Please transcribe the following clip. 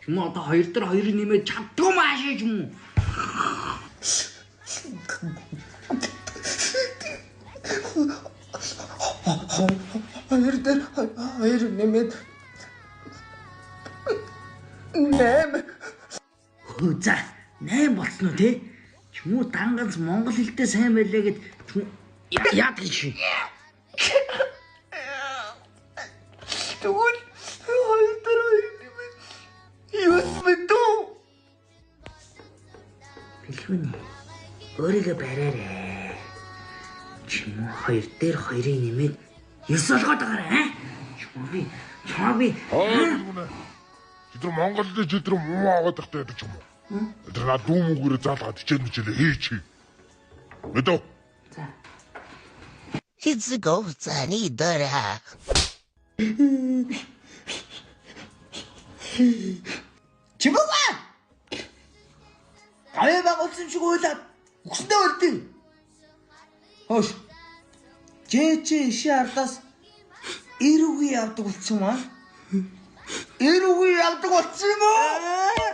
Чүм үү одоо хоёр дээр хоёрыг нэмээд чаддгүй маашаа ч юм уу? Хоёр дээр хоёр нэмээд 8. За 8 болсон уу те? Чүм үү данганц монгол хэлтэй сайн байлаа гэд яад гэж шин. Тэгвэл хоёр дээр хоёр нэмээд юу мэдүү? Бэлгүнэ. Өөрийгөө бариарай. Чүм үү хоёр дээр хоёрыг нэмээд 9 болгоод байгаарай. Чүм би Тэд Монголд чидрэ муу аваад тахтай байдаг юм уу? Тэр над дүү мөгөөрөө заалгаад хичээл хийж. Мэдөө. За. Хэцгөө цааны дөрөө. Чимээ! Гавь байгуулсан шиг уйлаад өгсөндөө үлдээ. Хөөш. Жээчээ ишээ ардаас эрүүгийн явдаг болсон юм аа. Эрүүгийн явдаг болсон юм уу?